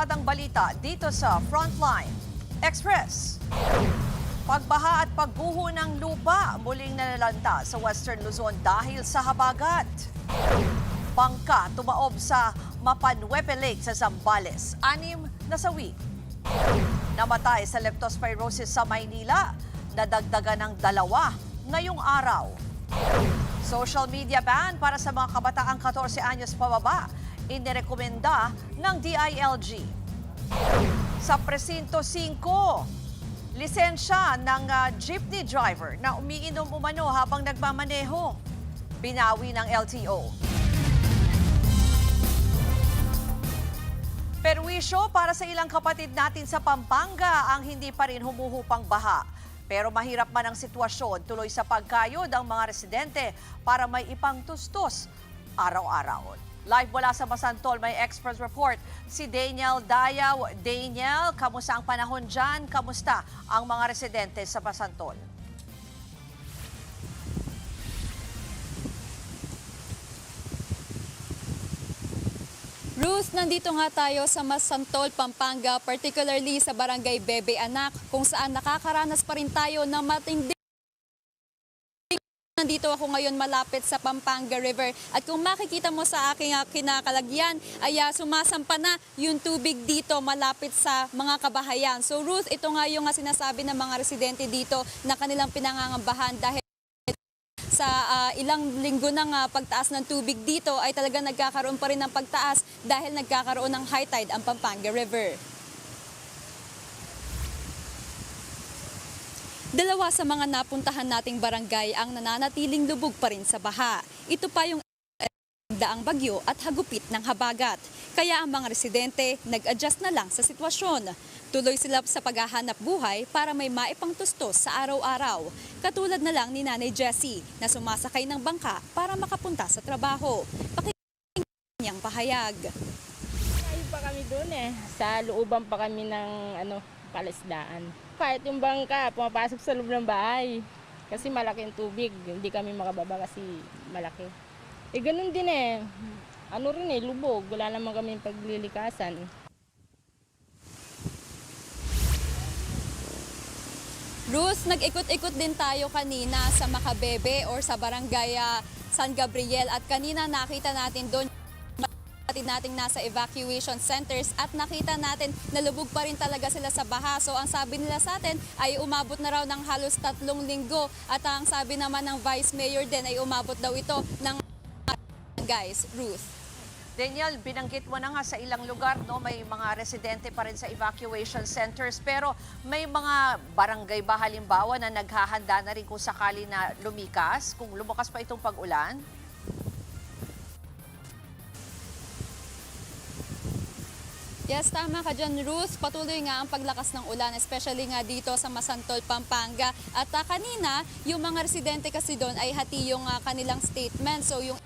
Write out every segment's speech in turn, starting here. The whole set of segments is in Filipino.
Barkadang balita dito sa Frontline Express. Pagbaha at pagguho ng lupa muling nalalanta sa Western Luzon dahil sa habagat. Bangka tumaob sa Mapanwepe Lake sa Zambales. 6 nasawi. Namatay sa leptospirosis sa Maynila. Nadagdagan ng 2 ngayong araw. Social media ban para sa mga kabataang 14 anyos pababa. Inirekomenda ng DILG. Sa Presinto 5, lisensya ng jeepney driver na umiinom umano habang nagmamaneho. Binawi ng LTO. Perwisyo para sa ilang kapatid natin sa Pampanga ang hindi pa rin humuhupang baha. Pero mahirap man ang sitwasyon, tuloy sa pagkayod ang mga residente para may ipangtustos araw-araw. Live mula sa Masantol, may expert report si Daniel Dayaw. Daniel, kamusta ang panahon dyan? Kamusta ang mga residente sa Masantol? Ruth, nandito nga tayo sa Masantol, Pampanga, particularly sa Barangay Bebe Anak, kung saan nakakaranas pa rin tayo ng matindi. Nandito ako ngayon malapit sa Pampanga River at kung makikita mo sa aking kinakalagyan ay sumasampa na yung tubig dito malapit sa mga kabahayan. So Ruth, ito nga yung sinasabi ng mga residente dito na kanilang pinangangambahan dahil sa ilang linggo ng pagtaas ng tubig dito ay talaga nagkakaroon pa rin ng pagtaas dahil nagkakaroon ng high tide ang Pampanga River. 2 sa mga napuntahan nating barangay ang nananatiling lubog pa rin sa baha. Ito pa yung daang bagyo at hagupit ng habagat. Kaya ang mga residente nag-adjust na lang sa sitwasyon. Tuloy sila sa paghahanap buhay para may maipangtustos sa araw-araw. Katulad na lang ni Nanay Jessie na sumasakay ng bangka para makapunta sa trabaho. Pakinggan niyang pahayag. Ayun pa kami doon sa looban pa kami ng palisdaan. Kahit yung bangka, pumapasok sa loob ng bahay. Kasi malaki yung tubig, hindi kami makababa kasi malaki. Ganun din lubog. Wala naman kami paglilikasan. Ruth, nag-ikot-ikot din tayo kanina sa Macabebe or sa Barangay San Gabriel at kanina nakita natin doon nating nasa evacuation centers at nakita natin na lubog pa rin talaga sila sa baha. So ang sabi nila sa atin ay umabot na raw ng halos 3 linggo at ang sabi naman ng Vice Mayor din ay umabot daw ito ng guys. Ruth. Daniel, binanggit mo na nga sa ilang lugar, no, may mga residente pa rin sa evacuation centers pero may mga barangay ba halimbawa na naghahanda na rin kung sakali na lumikas, kung lumakas pa itong pag-ulan? Yes, tama ka dyan, Ruth. Patuloy nga ang paglakas ng ulan, especially nga dito sa Masantol, Pampanga. At kanina, yung mga residente kasi doon ay hati yung kanilang statement. So yung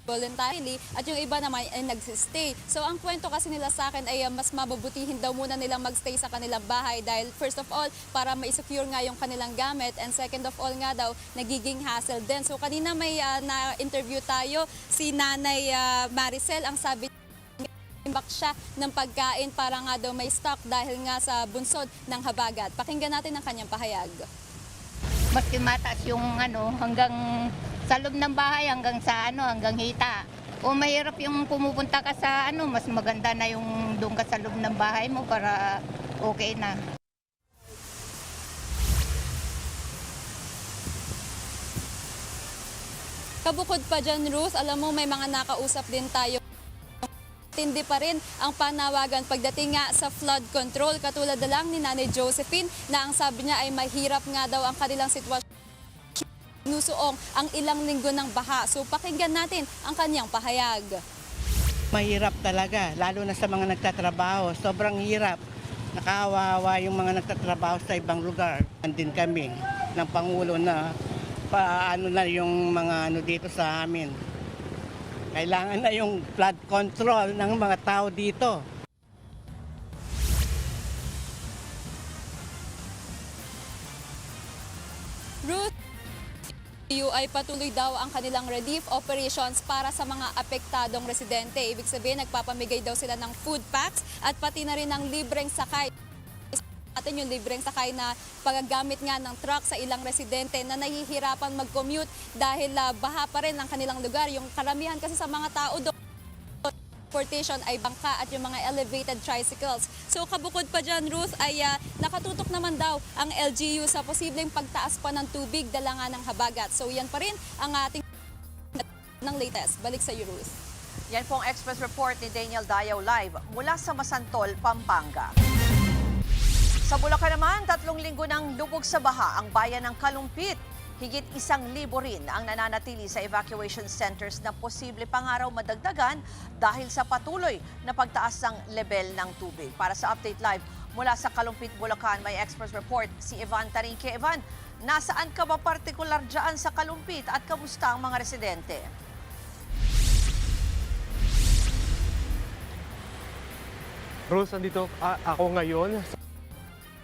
voluntarily at yung iba naman ay nagsistay. So ang kwento kasi nila sa akin ay mas mababutihin daw muna nilang magstay sa kanilang bahay dahil first of all, para ma-secure nga yung kanilang gamit and second of all nga daw, nagiging hassle din. So kanina may na-interview tayo si Nanay Maricel, ang sabi imbak siya ng pagkain para nga daw may stock dahil nga sa bunsod ng habagat. Pakinggan natin ang kanyang pahayag. Maski mataas yung hanggang sa loob ng bahay, hanggang sa hanggang hita. O mahirap yung pumupunta ka sa mas maganda na yung doon ka sa loob ng bahay mo para okay na. Kabukod pa dyan, Ruth, alam mo may mga nakausap din tayo. Tindi pa rin ang panawagan pagdating nga sa flood control. Katulad na lang ni Nanay Josephine na ang sabi niya ay mahirap nga daw ang kanilang sitwasyon. Nusuong ang ilang linggo ng baha. So pakinggan natin ang kanyang pahayag. Mahirap talaga, lalo na sa mga nagtatrabaho. Sobrang hirap. Nakaawa-awa yung mga nagtatrabaho sa ibang lugar. Andin kami ng Pangulo na paano na yung mga dito sa amin. Kailangan na yung flood control ng mga tao dito. Ruth, ay patuloy daw ang kanilang relief operations para sa mga apektadong residente. Ibig sabihin, nagpapamigay daw sila ng food packs at pati na rin ng libreng sakay. Atin yung libreng sakay na paggamit nga ng truck sa ilang residente na nahihirapan mag-commute dahil baha pa rin ang kanilang lugar. Yung karamihan kasi sa mga tao doon, transportation ay bangka at yung mga elevated tricycles. So kabukod pa dyan, Ruth, ay nakatutok naman daw ang LGU sa posibleng pagtaas pa ng tubig dala nga ng habagat. So yan pa rin ang ating ng latest. Balik sa iyo, Ruth. Yan po ang Express Report ni Daniel Dayaw live mula sa Masantol, Pampanga. Sa Bulacan naman, 3 linggo ng lubog sa baha ang bayan ng Kalumpit. Higit 1,000 rin ang nananatili sa evacuation centers na posible pang araw madagdagan dahil sa patuloy na pagtaas ng level ng tubig. Para sa Update Live mula sa Kalumpit, Bulacan, may Express Report si Ivan Tarinque. Ivan, nasaan ka ba partikular dyan sa Kalumpit at kamusta ang mga residente? Rose, andito ako ngayon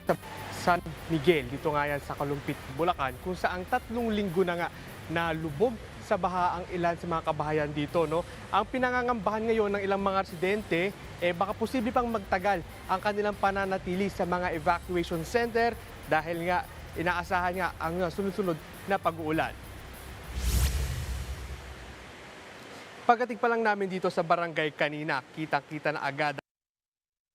sa San Miguel, dito nga yan sa Kalumpit, Bulacan, kung saan 3 linggo na nga na lubog sa baha ang ilan sa mga kabahayan dito. No? Ang pinangangambahan ngayon ng ilang mga residente, baka posible pang magtagal ang kanilang pananatili sa mga evacuation center dahil nga inaasahan nga ang sunod-sunod na pag-uulan. Pagdating pa lang namin dito sa barangay kanina, kitang-kita na agad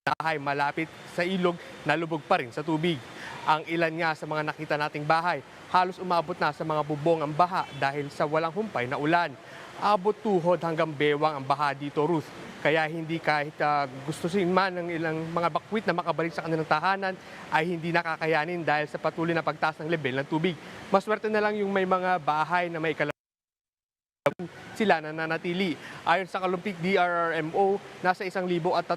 bahay malapit sa ilog na lubog pa rin sa tubig. Ang ilan nga sa mga nakita nating bahay, halos umabot na sa mga bubong ang baha dahil sa walang humpay na ulan. Abot tuhod hanggang bewang ang baha dito, Ruth. Kaya hindi kahit gustusin man ng ilang mga bakwit na makabalik sa kanilang tahanan ay hindi nakakayanin dahil sa patuloy na pagtaas ng level ng tubig. Maswerte na lang yung may mga bahay na may sila na nanatili. Ayon sa Kalumpit DRRMO, nasa 1,300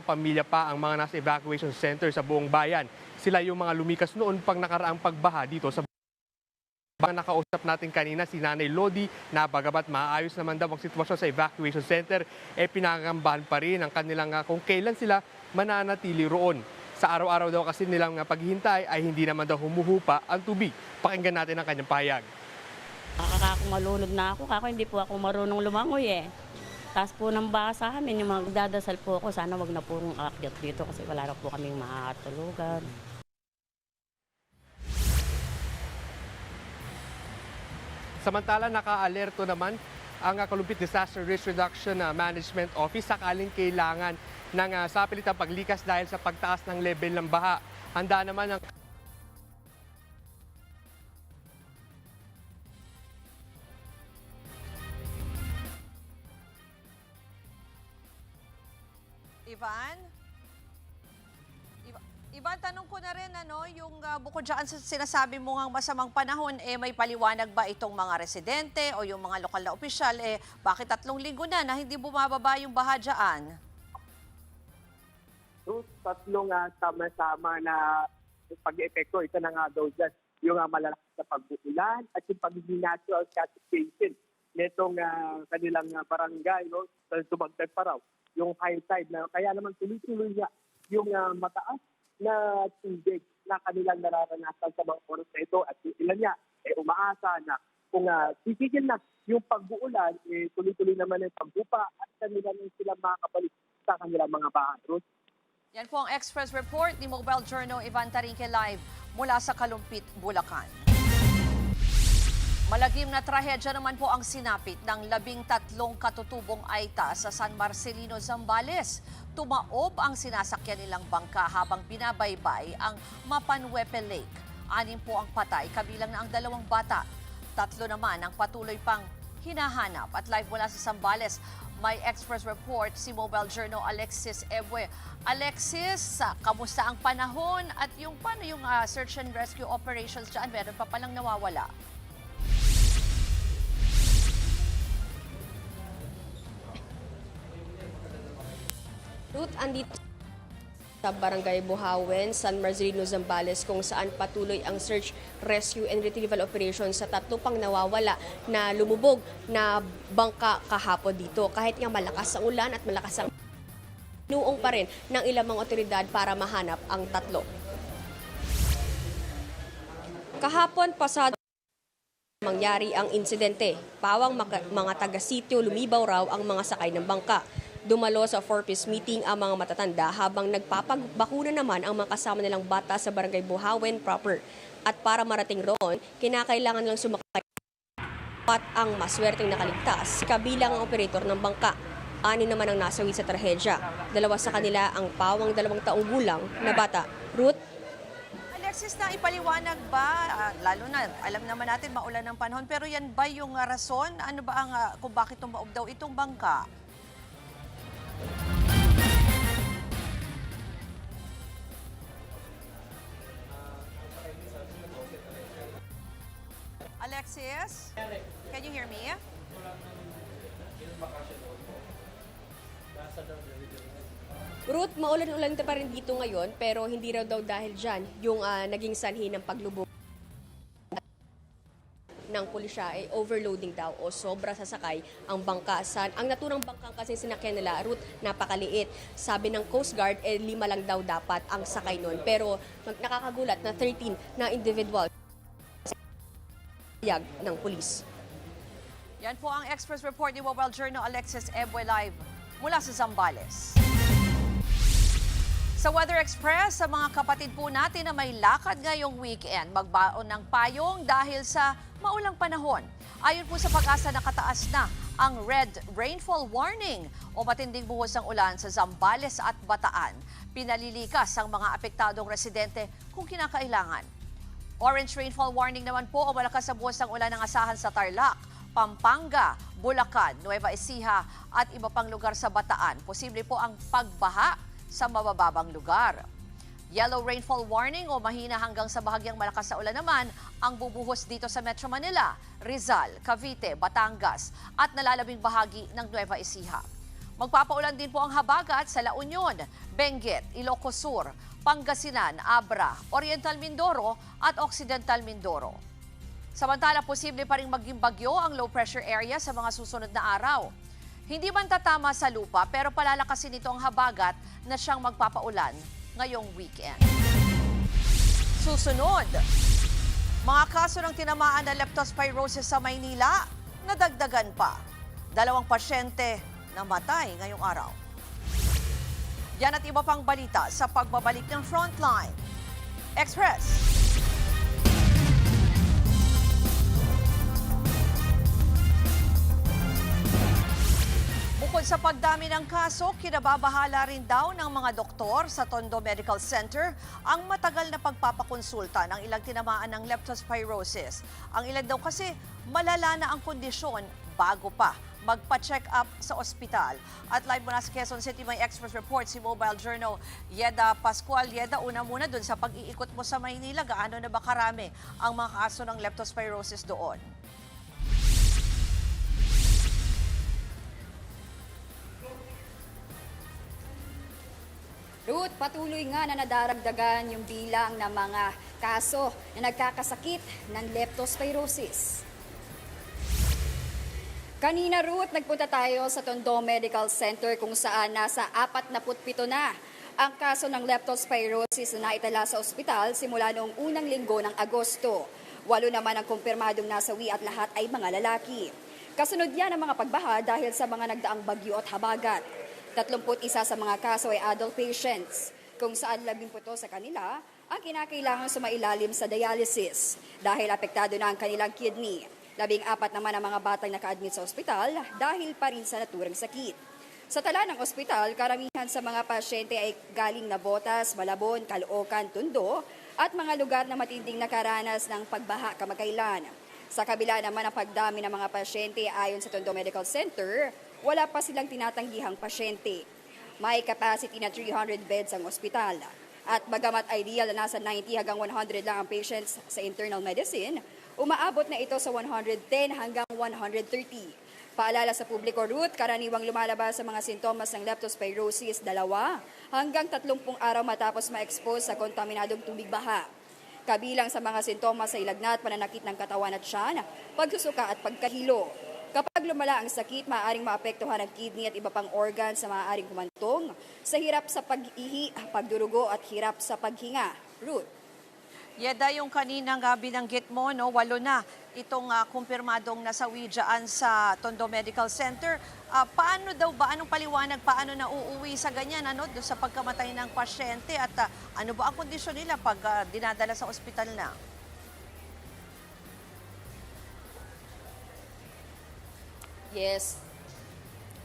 pamilya pa ang mga nasa evacuation center sa buong bayan. Sila yung mga lumikas noon pang nakaraang pagbaha dito sa bayan. Nakausap natin kanina si Nanay Lodi na bagamat maayos naman daw ang sitwasyon sa evacuation center, pinangangambahan pa rin ang kanilang kung kailan sila mananatili roon. Sa araw-araw daw kasi nilang paghihintay ay hindi naman daw humuhupa ang tubig. Pakinggan natin ang kanyang pahayag. Ako malunod na ako, hindi po ako marunong lumangoy eh. Taas po ng baha sa amin, yung magdadasal po ako, sana wag na po akong aakyat dito kasi wala na po kaming makakatulugan. Samantala, naka-alerto naman ang Kalumpit Disaster Risk Reduction Management Office sakaling kailangan ng sapilitang paglikas dahil sa pagtaas ng level ng baha. Handa naman ang Ivan, tanong ko na rin, yung bukod dyan sa sinasabi mo ngang masamang panahon, may paliwanag ba itong mga residente o yung mga lokal na opisyal, bakit 3 linggo na hindi bumababa yung baha dyan? So, 3 sama-sama na pag-epekto, ito na nga daw dyan, yung malalakas na pag-uulan at yung pagiging natural cascade nitong kanilang barangay, sa tumagtag pa raw yung high tide na kaya naman tuloy-tuloy niya yung mataas na tubig na kanilang nararanasan sa mga oras na ito at yung ilan niya umaasa na kung titigil na yung pag-uulan, tuloy-tuloy naman ang pagbupa at kanila nang sila makakabalik sa kanilang mga bahay. Yan po ang Express Report ni Mobile Journal Ivan Tarinque live mula sa Kalumpit, Bulacan. Malagim na trahedya naman po ang sinapit ng 13 katutubong Aita sa San Marcelino, Zambales. Tumaob ang sinasakyan nilang bangka habang binabaybay ang Mapanwepe Lake. 6 po ang patay, kabilang na ang 2 bata. 3 naman ang patuloy pang hinahanap. At live mula sa Zambales, may Express Report si Mobile Journal Alexis Ebwe. Alexis, kamusta ang panahon at paano yung search and rescue operations dyan? Meron pa palang nawawala. Ruth, andito sa Barangay Buhawen, San Marcelino, Zambales kung saan patuloy ang search, rescue and retrieval operations sa 3 pang nawawala na lumubog na bangka kahapon dito. Kahit nga malakas ang ulan at malakas ang nuong pa rin ng ilang mga otoridad para mahanap ang 3. Kahapon, pasado mangyari ang insidente. Pawang mga taga-sityo lumibaw raw ang mga sakay ng bangka. Dumalo sa 4-piece meeting ang mga matatanda habang nagpapabakuna naman ang mga kasama nilang bata sa barangay Buhawen proper. At para marating roon, kinakailangan lang sumakay at ang maswerteng nakaligtas, kabilang ang operator ng bangka. 6 naman ang nasawi sa trahedya. 2 sa kanila ang pawang 2 taong gulang na bata. Ruth? Alexis, na ipaliwanag ba, lalo na, alam naman natin maulan ng panahon, pero yan ba yung rason? Ano ba ang, kung bakit tumaob daw itong bangka? Alexis, can you hear me? Ruth, maulan-ulan pa rin dito ngayon pero hindi raw daw dahil dyan yung naging sanhi ng paglubog ng pulisya ay overloading daw o sobra sasakay ang bangka. Ang naturang bangkang kasi sinakyan nila, Ruth, napakaliit. Sabi ng Coast Guard, 5 lang daw dapat ang sakay nun. Pero nakakagulat na 13 na individual ng pulis. Yan po ang Express Report ni Mobile Journal Alexis Ebwe live mula sa Zambales. Sa Weather Express, sa mga kapatid po natin na may lakad ngayong weekend, magbaon ng payong dahil sa maulang panahon. Ayon po sa Pag-asa, nakataas na ang red rainfall warning o matinding buhos ng ulan sa Zambales at Bataan. Pinalilikas ang mga apektadong residente kung kinakailangan. Orange rainfall warning naman po o malakas sa buhos ng ulan ng asahan sa Tarlac, Pampanga, Bulacan, Nueva Ecija at iba pang lugar sa Bataan. Posible po ang pagbaha sa mabababang lugar. Yellow rainfall warning o mahina hanggang sa bahagyang malakas na ulan naman ang bubuhos dito sa Metro Manila, Rizal, Cavite, Batangas at nalalabing bahagi ng Nueva Ecija. Magpapaulan din po ang habagat sa La Union, Benguet, Ilocos Sur, Pangasinan, Abra, Oriental Mindoro at Occidental Mindoro. Samantala, posible pa rin maging bagyo ang low pressure area sa mga susunod na araw. Hindi man tatama sa lupa pero palalakasin nito ang habagat na siyang magpapaulan ngayong weekend. Susunod, mga kaso ng tinamaan na leptospirosis sa Maynila, nadagdagan pa. 2 pasyente namatay ngayong araw. Yan at iba pang balita sa pagbabalik ng Frontline Express. Bukod sa pagdami ng kaso, kinababahala rin daw ng mga doktor sa Tondo Medical Center ang matagal na pagpapakonsulta ng ilang tinamaan ng leptospirosis. Ang ilan daw kasi malala na ang kondisyon bago pa magpa-check up sa ospital. At live mula sa Quezon City, may Express Report si Mobile Journal Yeda Pascual. Yeda, una muna dun sa pag-iikot mo sa Maynila, gaano na ba karami ang mga kaso ng leptospirosis doon? Ruth, patuloy nga na nadaragdagan yung bilang ng mga kaso na nagkakasakit ng leptospirosis. Kanina, Ruth, nagpunta tayo sa Tondo Medical Center kung saan nasa 47 na ang kaso ng leptospirosis na naitala sa ospital simula noong unang linggo ng Agosto. 8 naman ang kumpirmadong nasawi at lahat ay mga lalaki. Kasunod yan ang mga pagbaha dahil sa mga nagdaang bagyo at habagat. 31 sa mga kaso ay adult patients, kung saan 17 sa kanila ang kinakailangan sumailalim sa dialysis dahil apektado na ang kanilang kidney. 14 naman ang mga batang naka-admit sa ospital dahil pa rin sa naturang sakit. Sa tala ng ospital, karamihan sa mga pasyente ay galing Navotas, Malabon, Caloocan, Tondo at mga lugar na matinding nakaranas ng pagbaha kamakailan. Sa kabila naman ang pagdami ng mga pasyente ayon sa Tondo Medical Center, wala pa silang tinatanggihang pasyente. May capacity na 300 beds ang ospital. At bagamat ideal na nasa 90 hanggang 100 lang ang patients sa internal medicine, umaabot na ito sa 110 hanggang 130. Paalala sa publiko, Ruth, karaniwang lumalabas sa mga sintomas ng leptospirosis 2 hanggang 30 araw matapos ma-expose sa kontaminadong tubig baha. Kabilang sa mga sintomas sa ilagnat, pananakit ng katawan at tiyan, pagsusuka at pagkahilo. Kapag lumala ang sakit, maaaring maapektuhan ang kidney at iba pang organs na maaaring humantong sa hirap sa pag-ihi, pagdurugo at hirap sa paghinga. Ruth. Yeda, yung kaninang binanggit mo, no, 8 na itong kumpirmadong nasawi dyan sa Tondo Medical Center. Paano daw ba, anong paliwanag, paano na uuwi sa ganyan, ano, doon sa pagkamatay ng pasyente at ano ba ang kondisyon nila pag dinadala sa ospital na? Yes.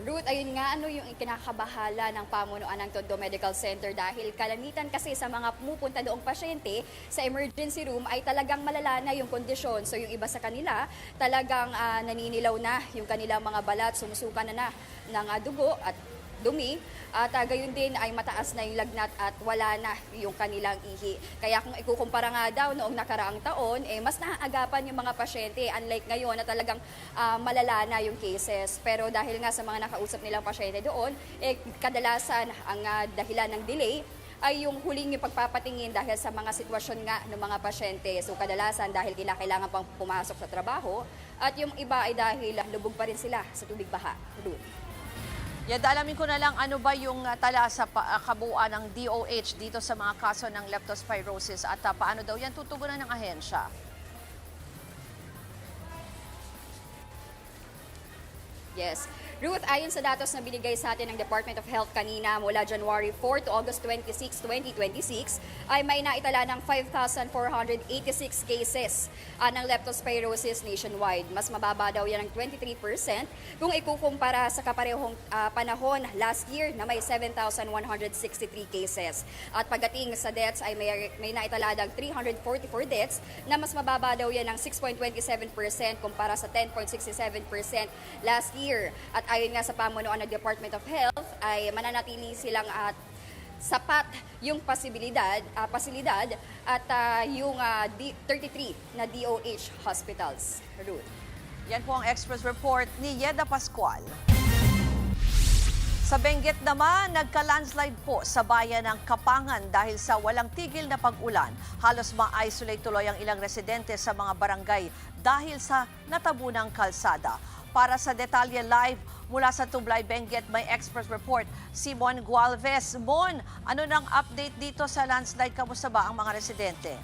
Ruth, ayun nga, ano yung ikinakabahala ng pamunuan ng Tondo Medical Center dahil kalamitan kasi sa mga pumupunta doong pasyente sa emergency room ay talagang malala na yung kondisyon. So yung iba sa kanila talagang naninilaw na yung kanilang mga balat, sumusuka na ng dugo at dumi at gayon din ay mataas na yung lagnat at wala na yung kanilang ihi. Kaya kung ikukumpara nga daw noong nakaraang taon, mas naaagapan yung mga pasyente unlike ngayon na talagang malala na yung cases. Pero dahil nga sa mga nakausap nilang pasyente doon, kadalasan ang dahilan ng delay ay yung huling yung pagpapatingin dahil sa mga sitwasyon nga ng mga pasyente. So kadalasan dahil kailangan pang pumasok sa trabaho at yung iba ay dahil lubog pa rin sila sa tubig baha. Yeda, alamin ko na lang ano ba yung tala sa kabuuan ng DOH dito sa mga kaso ng leptospirosis at paano daw yan tutugunan ng ahensya? Yes. Ruth, ayon sa datos na binigay sa atin ng Department of Health kanina mula January 4 to August 26, 2026, ay may naitala ng 5,486 cases ng leptospirosis nationwide. Mas mababa daw yan ng 23% kung ikukumpara sa kaparehong panahon last year na may 7,163 cases. At pagdating sa deaths ay may naitala ng 344 deaths na mas mababa daw yan ng 6.27% kumpara sa 10.67% last year. At ayon nga sa pamunuan ng Department of Health ay mananatili silang sapat yung pasilidad at yung 33 na DOH hospitals. Ruth. Yan po ang Express Report ni Yeda Pascual. Sa Benguet naman, nagka-landslide po sa bayan ng Kapangan dahil sa walang tigil na pag-ulan. Halos ma-isolate tuloy ang ilang residente sa mga barangay dahil sa natabunang kalsada. Para sa detalye live mula sa Tublay, Benguet, may Express Report si Mon Gualvez. Mon, ano nang update dito sa landslide? Kamusta ba ang mga residente?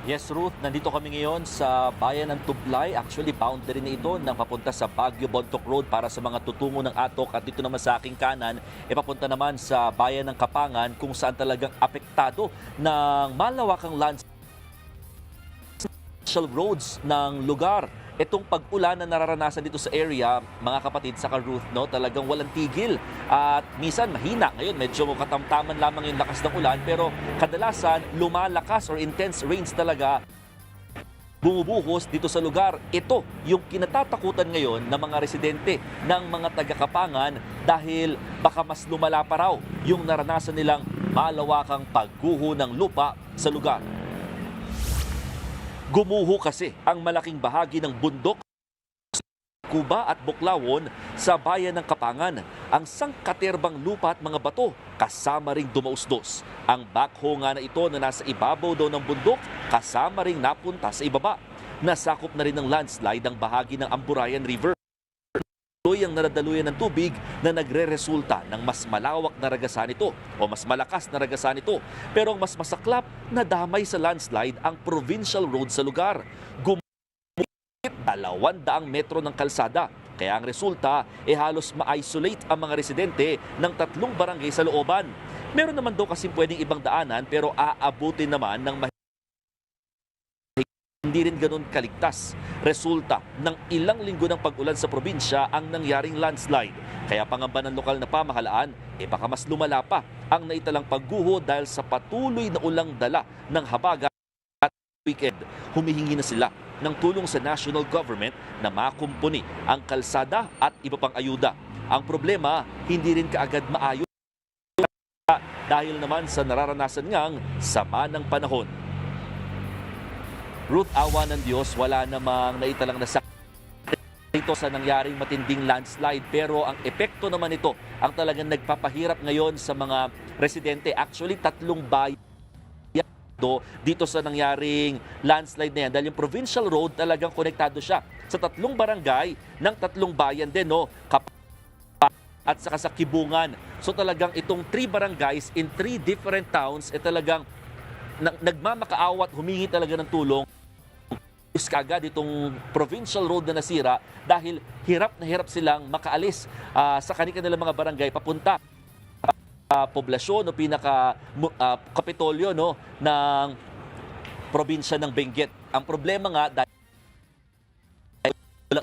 Yes, Ruth, nandito kami ngayon sa bayan ng Tublay. Actually, boundary na ito ng papunta sa Baguio Bontoc Road para sa mga tutungo ng Atok. At dito naman sa aking kanan, papunta naman sa bayan ng Kapangan kung saan talagang apektado ng malawakang landslide roads ng lugar. Itong pag-ulan na nararanasan dito sa area, mga kapatid, sa Ruth, no, talagang walang tigil. At minsan mahina. Ngayon, medyo katamtaman lamang yung lakas ng ulan, pero kadalasan lumalakas or intense rains talaga bumubuhos dito sa lugar. Ito yung kinatatakutan ngayon ng mga residente ng mga taga-Kapangan dahil baka mas lumala pa raw yung naranasan nilang malawakang pagguho ng lupa sa lugar. Gumuho kasi ang malaking bahagi ng bundok, Kuba at Buklawon sa bayan ng Kapangan. Ang sangkaterbang lupa at mga bato kasama ring dumausdos. Ang backhoe nga na ito na nasa ibabaw daw ng bundok kasama ring napunta sa ibaba. Nasakop na rin ng landslide ang bahagi ng Amburayan River. Tuloy ang naradaluyan ng tubig na nagre-resulta ng mas malawak na ragasan ito o mas malakas na ragasan ito. Pero ang mas masaklap, nadamay sa landslide ang provincial road sa lugar. Gumit 200 metro ng kalsada. Kaya ang resulta, halos ma-isolate ang mga residente ng 3 barangay sa looban. Meron naman daw kasi pwedeng ibang daanan pero aabutin naman ng hindi rin ganun kaligtas. Resulta ng ilang linggo ng pag-ulan sa probinsya ang nangyaring landslide. Kaya pangamba ng lokal na pamahalaan, baka mas lumala pa ang naitalang pagguho dahil sa patuloy na ulang dala ng habagat at weekend. Humihingi na sila ng tulong sa national government na makumpuni ang kalsada at iba pang ayuda. Ang problema, hindi rin kaagad maayos dahil naman sa nararanasan ngang sama ng panahon. Ruth, awa ng Diyos, wala namang naitalang nasakit dito sa nangyaring matinding landslide. Pero ang epekto naman ito ang talagang nagpapahirap ngayon sa mga residente. Actually, 3 bayan dito sa nangyaring landslide na yan. Dahil yung provincial road talagang konektado siya sa 3 barangay ng 3 bayan din. No? at saka sa Kibungan. So talagang itong 3 barangays in 3 different towns talagang nagmamakaawa at humingi talaga ng tulong. Kagad itong provincial road na nasira dahil hirap na hirap silang makaalis sa kanilang mga barangay papunta poblasyon o pinaka kapitolyo ng probinsya ng Benguet. Ang problema nga dahil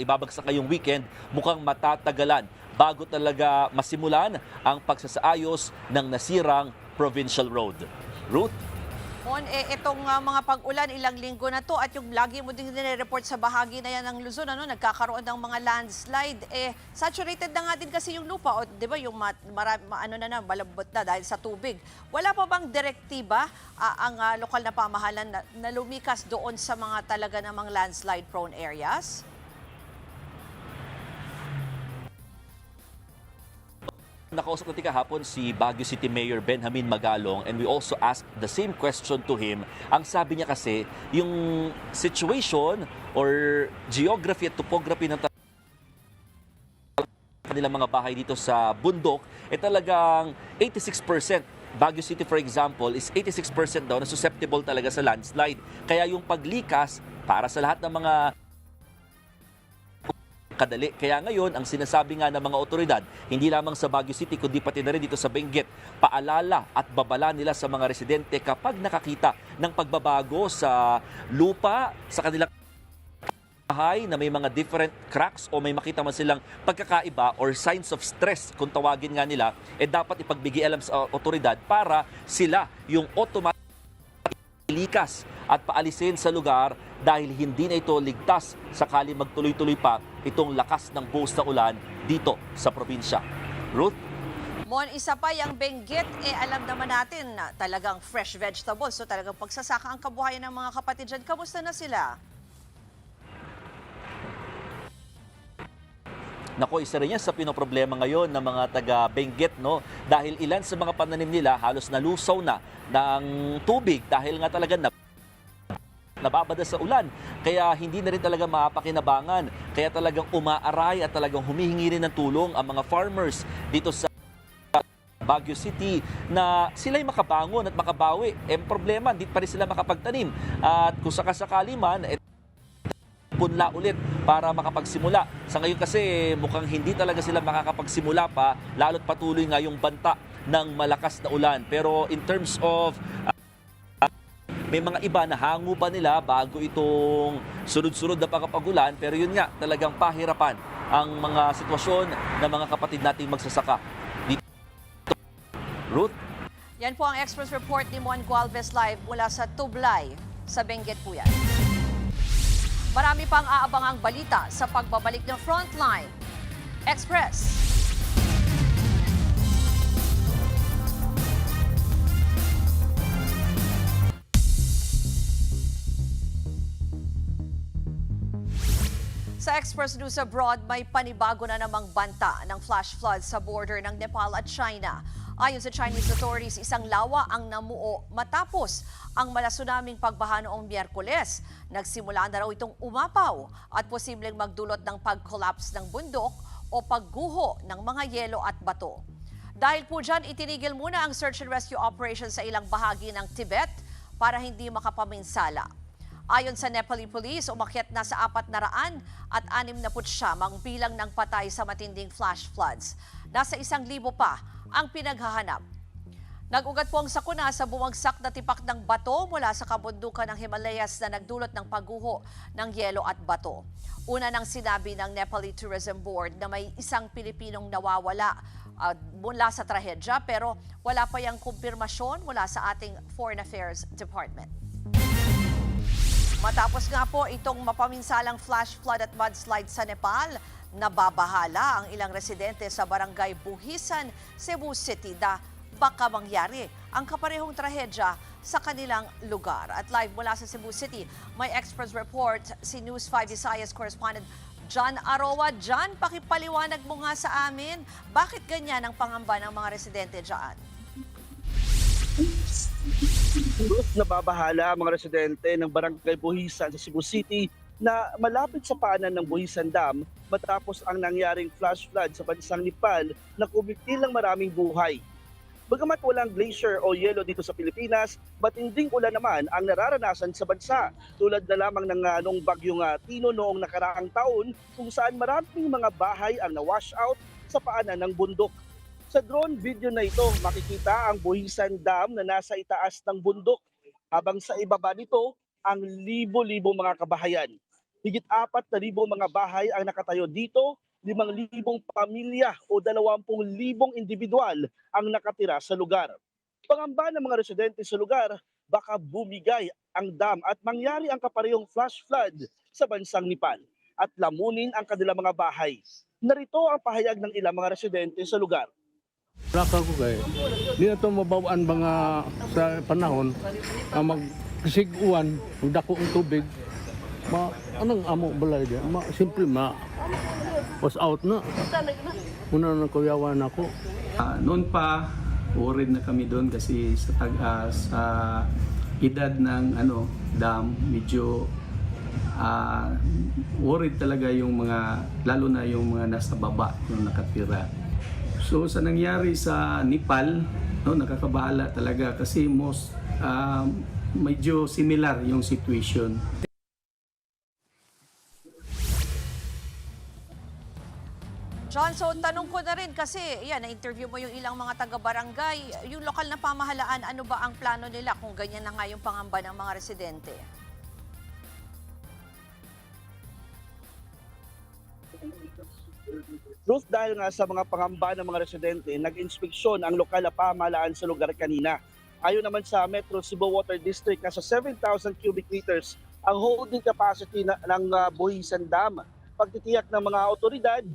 ibabagsak ngayong weekend, mukhang matatagalan bago talaga masimulan ang pagsasaayos ng nasirang provincial road. Ruth? Itong mga pag-ulan, ilang linggo na to at yung lagi mo din nire-report sa bahagi na yan ng Luzon, nagkakaroon ng mga landslide. Saturated na nga din kasi yung lupa, o di ba yung malambot na dahil sa tubig. Wala pa bang direktiba ang lokal na pamahalan na lumikas doon sa mga talaga namang landslide prone areas? Nakausap natin kahapon si Baguio City Mayor Benjamin Magalong and we also asked the same question to him. Ang sabi niya kasi, yung situation or geography at topography ng kanilang mga bahay dito sa bundok, talagang 86%. Baguio City, for example, is 86% daw na susceptible talaga sa landslide. Kaya yung paglikas para sa lahat ng mga kadali. Kaya ngayon, ang sinasabi nga ng mga otoridad, hindi lamang sa Baguio City, kundi pati na rin dito sa Benguet, paalala at babala nila sa mga residente kapag nakakita ng pagbabago sa lupa, sa kanilang bahay na may mga different cracks o may makita man silang pagkakaiba or signs of stress, kung tawagin nga nila, dapat ipagbigay alam sa otoridad para sila yung automatic likas at paalisin sa lugar dahil hindi na ito ligtas sakali magtuloy-tuloy pa itong lakas ng buhos na ulan dito sa probinsya. Ruth? Mon, isa pa yung Benguet, alam naman natin na talagang fresh vegetables. So talagang pagsasaka ang kabuhayan ng mga kapatid dyan. Kamusta na sila? Nako, isa rin yan sa pinoproblema ngayon ng mga taga Benguet, dahil ilan sa mga pananim nila halos nalusaw na ng tubig dahil nga talaga nababada sa ulan. Kaya hindi na rin talaga mapakinabangan. Kaya talagang umaaray at talagang humihingi rin ng tulong ang mga farmers dito sa Baguio City na sila'y makabangon at makabawi. Problema, hindi pa rin sila makapagtanim. At kung sakasakali man, punla ulit para makapagsimula. Sa ngayon kasi mukhang hindi talaga sila makakapagsimula pa, lalo't patuloy nga yung banta ng malakas na ulan. Pero in terms of may mga iba na hango pa nila bago itong sunod-sunod na pagkapagulan, pero yun nga, talagang pahirapan ang mga sitwasyon ng mga kapatid nating magsasaka. Ruth? Yan po ang Express Report ni Mon Gualvez live mula sa Tublay, sa Benguet po yan. Marami pang aabangang balita sa pagbabalik ng Frontline Express. Sa Express News Abroad, may panibago na namang banta ng flash flood sa border ng Nepal at China. Ayon sa Chinese authorities, isang lawa ang namuo matapos ang malasunaming pagbaha noong Miyerkules. Nagsimula na raw itong umapaw at posibleng magdulot ng pag-collapse ng bundok o pagguho ng mga yelo at bato. Dahil po dyan, itinigil muna ang search and rescue operation sa ilang bahagi ng Tibet para hindi makapaminsala. Ayon sa Nepali Police, umakyat na sa 400 at 69 ang bilang ng patay sa matinding flash floods. Nasa 1,000 pa ang pinaghahanap. Nag-ugat po ang sakuna sa bumagsak na tipak ng bato mula sa kabundukan ng Himalayas na nagdulot ng pagguho ng yelo at bato. Una nang sinabi ng Nepali Tourism Board na may isang Pilipinong nawawala mula sa trahedya, pero wala pa yang kumpirmasyon mula sa ating Foreign Affairs Department. Matapos nga po itong mapaminsalang flash flood at mudslide sa Nepal, nababahala ang ilang residente sa barangay Buhisan, Cebu City na baka mangyari ang kaparehong trahedya sa kanilang lugar. At live mula sa Cebu City, may Express Report si News 5 Visayas correspondent John Aroa. John, pakipaliwanag mo nga sa amin, bakit ganyan ang pangamba ng mga residente dyan? Nababahala ang mga residente ng Barangay Buhisan sa Cebu City na malapit sa paanan ng Buhisan Dam matapos ang nangyaring flash flood sa bansang Nepal na kumitil ng maraming buhay. Bagamat walang glacier o yelo dito sa Pilipinas, matinding ulan naman ang nararanasan sa bansa. Tulad na lamang ng bagyong Tino noong nakaraang taon kung saan maraming mga bahay ang na-wash out sa paanan ng bundok. Sa drone video na ito, makikita ang Buhisan Dam na nasa itaas ng bundok, habang sa ibaba nito ang libo-libo mga kabahayan. Higit 4,000 mga bahay ang nakatayo dito, 5,000 pamilya o 20,000 individual ang nakatira sa lugar. Pangamba ng mga residente sa lugar, baka bumigay ang dam at mangyari ang kaparehong flash flood sa bansang Nepal at lamunin ang kanilang mga bahay. Narito ang pahayag ng ilang mga residente sa lugar. Laka ko kay, di na ito mabawaan mga sa panahon ang magsiguan, magdako ang tubig, anong amo balay diya, simple was out na. Una na kuyawan ako. Noon pa, worried na kami doon kasi sa edad ng dam, medyo worried talaga yung mga, lalo na yung mga nasa baba, yung nakatira. So sa nangyari sa Nepal, nakakabahala talaga kasi medyo similar yung situation. John, so tanong ko na rin kasi, na-interview mo yung ilang mga taga-barangay. Yung lokal na pamahalaan, ano ba ang plano nila kung ganyan na nga yung pangamba ng mga residente? Ruth, dahil nga sa mga pangamba ng mga residente, nag-inspeksyon ang lokal na pamahalaan sa lugar kanina. Ayon naman sa Metro Cebu Water District, nasa 7,000 cubic meters ang holding capacity ng Buhisan Dam. Pagtitiyak ng mga otoridad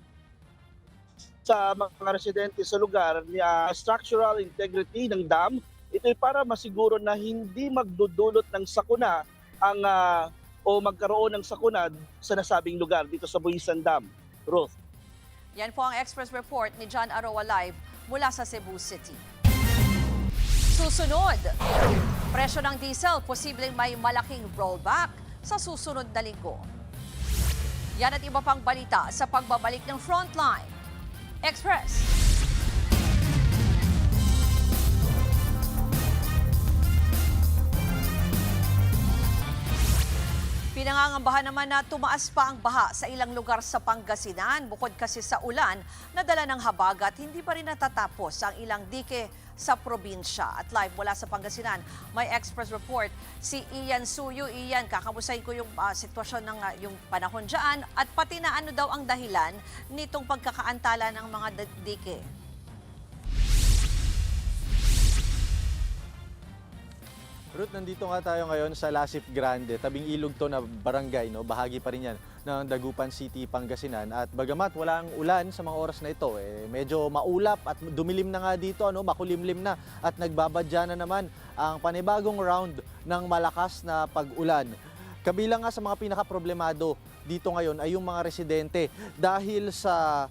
sa mga residente sa lugar ni structural integrity ng dam, ito ay para masiguro na hindi magdudulot ng sakuna o magkaroon ng sakuna sa nasabing lugar dito sa Buhisan Dam. Ruth. Yan po ang Express Report ni John Aroa Live mula sa Cebu City. Susunod, presyo ng diesel posibleng may malaking rollback sa susunod na linggo. Yan at iba pang balita sa pagbabalik ng Frontline Express. Pinangangambahan naman na tumaas pa ang baha sa ilang lugar sa Pangasinan. Bukod kasi sa ulan na dala ng habagat, hindi pa rin natatapos ang ilang dike sa probinsya. At live mula sa Pangasinan, may Express Report si Ian Suyo. Ian, kakamusahin ko yung sitwasyon ng yung panahon dyan at pati na ano daw ang dahilan nitong pagkakaantala ng mga dike. Ruth, nandito nga tayo ngayon sa Lasip Grande, tabing ilog to na barangay, bahagi pa rin yan ng Dagupan City, Pangasinan. At bagamat wala ang ulan sa mga oras na ito, medyo maulap at dumilim na nga dito, makulimlim na at nagbabadya na naman ang panibagong round ng malakas na pag-ulan. Kabilang nga sa mga pinaka-problemado dito ngayon ay yung mga residente dahil sa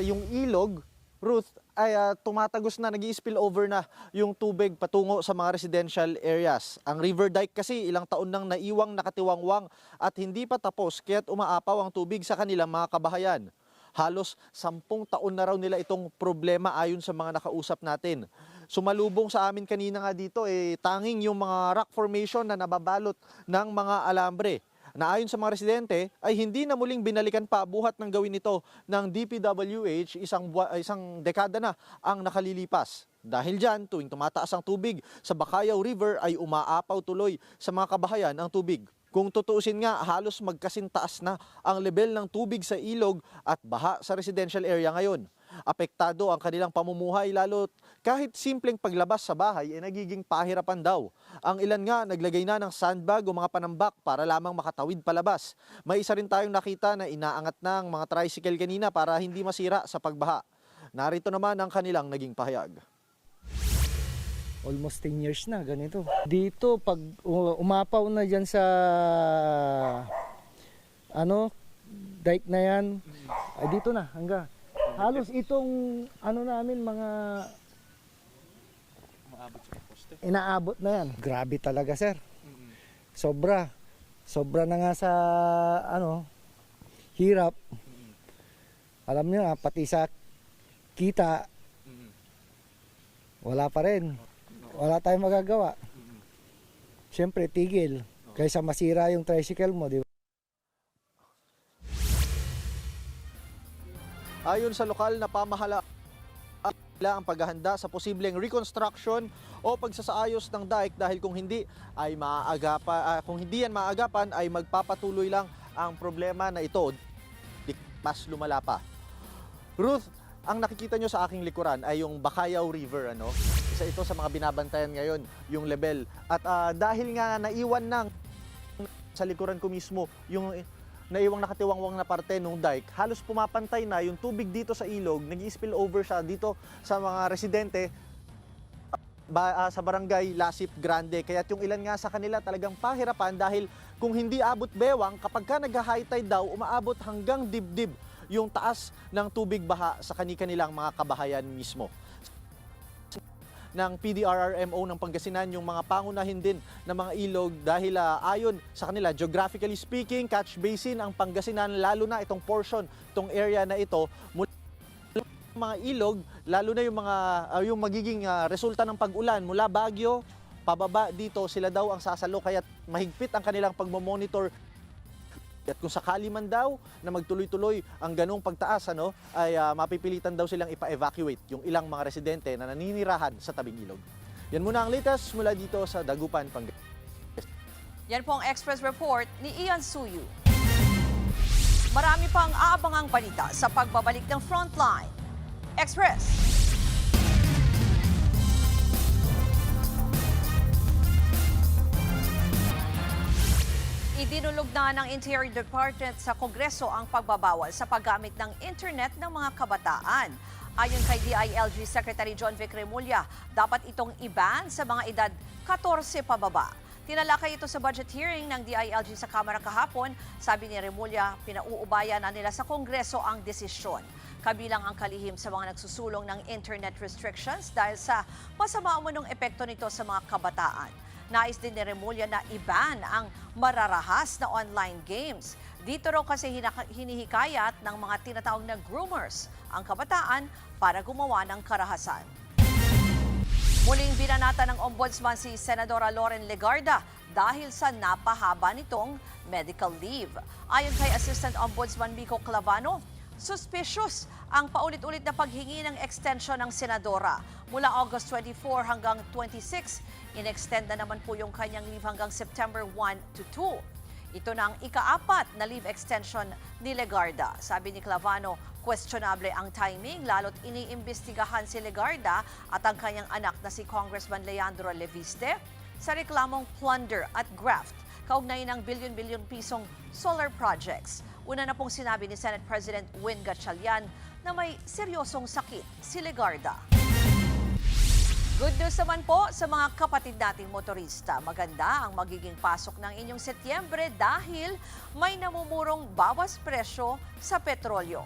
yung ilog, Ruth, ay tumatagos na, nag-i-spill over na yung tubig patungo sa mga residential areas. Ang river dike kasi ilang taon nang naiwang nakatiwangwang at hindi pa tapos kaya't umaapaw ang tubig sa kanilang mga kabahayan. Halos 10 taon na raw nila itong problema ayon sa mga nakausap natin. Sumalubong sa amin kanina nga dito, tanging yung mga rock formation na nababalot ng mga alambre na ayon sa mga residente ay hindi na muling binalikan pa buhat ng gawin ito ng DPWH isang dekada na ang nakalilipas. Dahil dyan, tuwing tumataas ang tubig sa Bacayao River ay umaapaw tuloy sa mga kabahayan ang tubig. Kung tutuusin nga, halos magkasintaas na ang level ng tubig sa ilog at baha sa residential area ngayon. Apektado ang kanilang pamumuhay lalo kahit simpleng paglabas sa bahay ay nagiging pahirapan daw. Ang ilan nga naglagay na ng sandbag o mga panambak para lamang makatawid palabas. May isa rin tayong nakita na inaangat ng mga tricycle kanina para hindi masira sa pagbaha. Narito naman ang kanilang naging pahayag. Almost 10 years na ganito. Dito pag umapaw na dyan sa dike na yan, ay dito na hanggang halos itong namin mga inaabot na yan. Grabe talaga, sir. Sobra. Sobra na nga sa hirap. Alam niyo na, pati sa kita, wala pa rin. Wala tayong magagawa. Siyempre, tigil. Kaysa masira yung tricycle mo, di ba? Ayon sa lokal na pamahalaan, ang paghahanda sa posibleng reconstruction o pagsasaayos ng dike dahil kung hindi yan maagapan ay magpapatuloy lang ang problema na ito. Mas lumala pa. Ruth, ang nakikita nyo sa aking likuran ay yung Bacayao River. Isa ito sa mga binabantayan ngayon, yung level. At dahil nga naiwan nang sa likuran ko mismo, yung naiwang nakatiwangwang na parte ng dike, halos pumapantay na yung tubig dito sa ilog, nag-i-spill over siya dito sa mga residente sa barangay Lasip Grande. Kaya yung ilan nga sa kanila talagang pahirapan dahil kung hindi abot bewang, kapag ka nag-high tide daw, umaabot hanggang dibdib yung taas ng tubig baha sa kanilang mga kabahayan mismo. Ng PDRRMO ng Pangasinan yung mga pangunahin din ng mga ilog dahil ayon sa kanila, geographically speaking, catch basin ang Pangasinan, lalo na itong portion, itong area na ito, mula mga ilog, lalo na yung magiging resulta ng pag-ulan mula Baguio, pababa dito, sila daw ang sasalo, kaya mahigpit ang kanilang pagmamonitor. At kung sakali man daw na magtuloy-tuloy ang ganong pagtaas, ay mapipilitan daw silang ipa-evacuate yung ilang mga residente na naninirahan sa tabing ilog. Yan muna ang latest mula dito sa Dagupan, Pangasinan. Yan po ang Express Report ni Ian Suyu. Marami pang aabangang balita sa pagbabalik ng Frontline. Express! Idinulog na ng Interior Department sa Kongreso ang pagbabawal sa paggamit ng internet ng mga kabataan. Ayon kay DILG Secretary John Vic Remulla, dapat itong i-ban sa mga edad 14 pababa. Tinalakay ito sa budget hearing ng DILG sa Kamara kahapon. Sabi ni Remulla, pinauubaya na nila sa Kongreso ang desisyon. Kabilang ang kalihim sa mga nagsusulong ng internet restrictions dahil sa masama umunong epekto nito sa mga kabataan. Nais din ni Remulla na i-ban ang mararahas na online games. Dito raw kasi hinihikayat ng mga tinatawag na groomers ang kabataan para gumawa ng karahasan. Muling binanata ng Ombudsman si Senadora Loren Legarda dahil sa napahaba nitong medical leave. Ayon kay Assistant Ombudsman Mico Clavano, suspicious ang paulit-ulit na paghingi ng extension ng senadora. Mula August 24 hanggang 26, in-extend na naman po yung kanyang leave hanggang September 1 to 2. Ito na ang ika-4 na leave extension ni Legarda. Sabi ni Clavano, questionable ang timing lalo't iniimbestigahan si Legarda at ang kanyang anak na si Congressman Leandro Leviste sa reklamong plunder at graft kaugnay ng bilyon-bilyon pisong solar projects. Una na pong sinabi ni Senate President Win Gatchalian na may seryosong sakit si Legarda. Good news naman po sa mga kapatid nating motorista. Maganda ang magiging pasok ng inyong Setyembre dahil may namumurong bawas presyo sa petrolyo.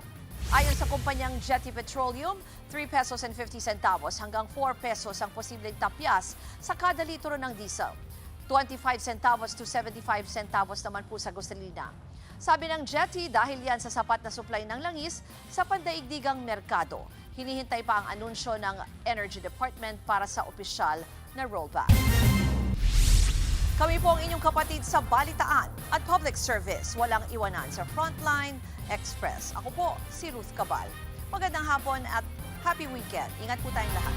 Ayon sa kumpanyang Jetty Petroleum, 3 pesos and 50 centavos hanggang 4 pesos ang posibleng tapyas sa kada litro ng diesel. 25 centavos to 75 centavos naman po sa gasolina. Sabi ng Jetty, dahil yan sa sapat na supply ng langis sa pandaigdigang merkado. Hinihintay pa ang anunsyo ng Energy Department para sa opisyal na rollback. Kami po ang inyong kapatid sa balitaan at public service. Walang iwanan sa Frontline Express. Ako po si Ruth Cabal. Magandang hapon at happy weekend. Ingat po tayong lahat.